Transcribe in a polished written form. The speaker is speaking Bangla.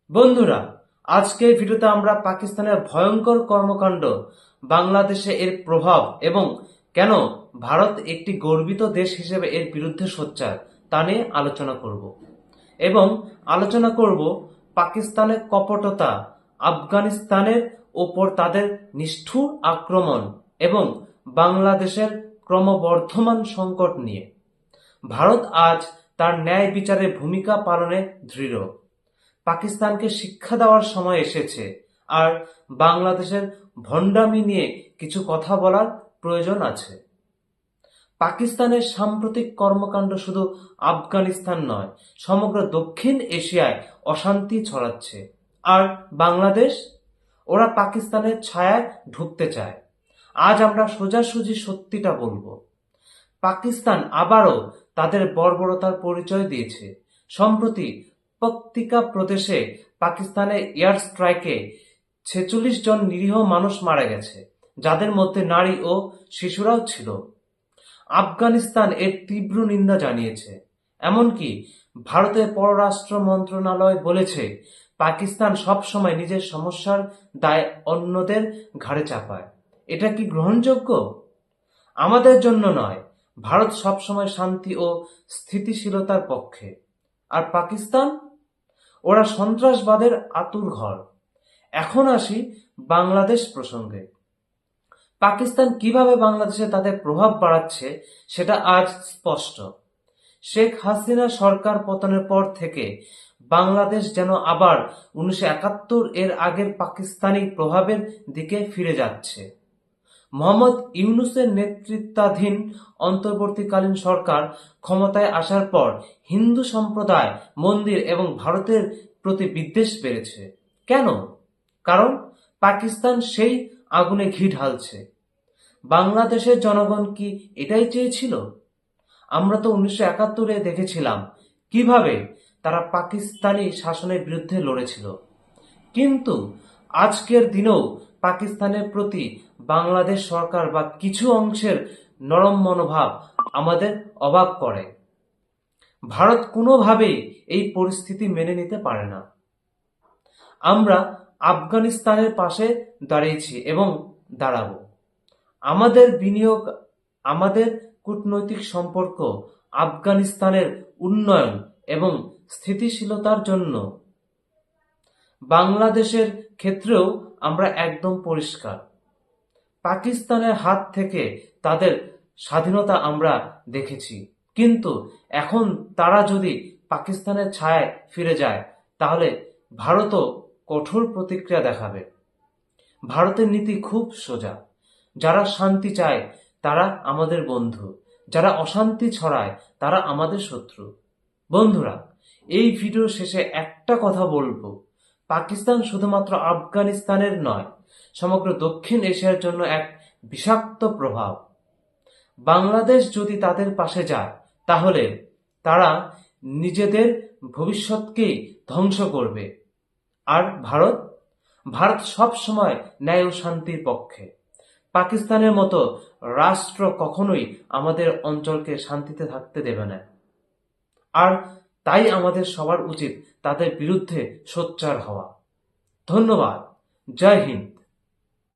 বন্ধুরা, আজকে ভিডিওতে আমরা পাকিস্তানের ভয়ঙ্কর কর্মকাণ্ড, বাংলাদেশে এর প্রভাব এবং কেন ভারত একটি গর্বিত দেশ হিসেবে এর বিরুদ্ধে সোচ্চার তা নিয়ে আলোচনা করব। এবং আলোচনা করব পাকিস্তানের কপটতা, আফগানিস্তানের ওপর তাদের নিষ্ঠুর আক্রমণ এবং বাংলাদেশের ক্রমবর্ধমান সংকট নিয়ে। ভারত আজ তার ন্যায় বিচারে ভূমিকা পালনে দৃঢ়। পাকিস্তানকে শিক্ষা দেওয়ার সময় এসেছে, আর বাংলাদেশের ভণ্ডামি নিয়ে কিছু কথা বলার প্রয়োজন আছে। পাকিস্তানের সাম্প্রতিক কর্মকাণ্ড শুধু আফগানিস্তান নয়, সমগ্র দক্ষিণ এশিয়ায় অশান্তি ছড়াচ্ছে। আর বাংলাদেশ, ওরা পাকিস্তানের ছায়ায় ঢুকতে চায়। আজ আমরা সোজাসুজি সত্যিটা বলবো। পাকিস্তান আবারও তাদের বর্বরতার পরিচয় দিয়েছে। সম্প্রতি পক্তিকা প্রদেশে পাকিস্তানের এয়ার স্ট্রাইকে ৪৬ জন নিরীহ মানুষ মারা গেছে, যাদের মধ্যে নারী ও শিশুরাও ছিল। আফগানিস্তান এর তীব্র নিন্দা জানিয়েছে। এমনকি ভারতের পররাষ্ট্র মন্ত্রণালয় বলেছে, পাকিস্তান সবসময় নিজের সমস্যার দায় অন্যদের ঘাড়ে চাপায়। এটা কি গ্রহণযোগ্য? আমাদের জন্য নয়। ভারত সবসময় শান্তি ও স্থিতিশীলতার পক্ষে। আর পাকিস্তান, ওরা সন্ত্রাসবাদের আঁতুড়ঘর। এখন আসি বাংলাদেশ প্রসঙ্গে। পাকিস্তান কিভাবে বাংলাদেশে তাদের প্রভাব বাড়াচ্ছে সেটা আজ স্পষ্ট। শেখ হাসিনা সরকার পতনের পর থেকে বাংলাদেশ যেন আবার ১৯৭১ এর আগের পাকিস্তানি প্রভাবের দিকে ফিরে যাচ্ছে। মোহাম্মদ ইউনূসের নেতৃত্বাধীন অন্তর্বর্তীকালীন সরকার ক্ষমতায় আসার পর হিন্দু সম্প্রদায়, মন্দির এবং ভারতের প্রতি বিদ্বেষ বেড়েছে। কেন? কারণ পাকিস্তান সেই আগুনে ঘি ঢালছে। বাংলাদেশের জনগণ কি এটাই চেয়েছিল? আমরা তো ১৯৭১-এ দেখেছিলাম কিভাবে তারা পাকিস্তানি শাসনের বিরুদ্ধে লড়েছিল। কিন্তু আজকের দিনেও পাকিস্তানের প্রতি বাংলাদেশ সরকার বা কিছু অংশের নরম মনোভাব আমাদের অবাক করে। ভারত কোনোভাবেই এই পরিস্থিতি মেনে নিতে পারে না। আমরা আফগানিস্তানের পাশে দাঁড়িয়েছি এবং দাঁড়াবো। আমাদের বিনিয়োগ, আমাদের কূটনৈতিক সম্পর্ক আফগানিস্তানের উন্নয়ন এবং স্থিতিশীলতার জন্য। বাংলাদেশের ক্ষেত্রেও আমরা একদম পরিষ্কার। পাকিস্তানের হাত থেকে তাদের স্বাধীনতা আমরা দেখেছি, কিন্তু এখন তারা যদি পাকিস্তানের ছায়ায় ফিরে যায়, তাহলে ভারতও কঠোর প্রতিক্রিয়া দেখাবে। ভারতের নীতি খুব সোজা। যারা শান্তি চায় তারা আমাদের বন্ধু, যারা অশান্তি ছড়ায় তারা আমাদের শত্রু। বন্ধুরা, এই ভিডিও শেষে একটা কথা বলবো, পাকিস্তান শুধুমাত্র আফগানিস্তানের নয়, সমগ্র দক্ষিণ এশিয়ার জন্য এক বিষাক্ত প্রভাব। বাংলাদেশ যদি তাদের পাশে যায়, তাহলে তারা নিজেদের ভবিষ্যৎকেই ধ্বংস করবে। আর ভারত, ভারত সব সময় ন্যায় ও শান্তির পক্ষে। পাকিস্তানের মতো রাষ্ট্র কখনোই আমাদের অঞ্চলকে শান্তিতে থাকতে দেবে না। আর তাই আমাদের সবার উচিত তাদের বিরুদ্ধে সোচ্চার হওয়া। ধন্যবাদ। জয় হিন্দ।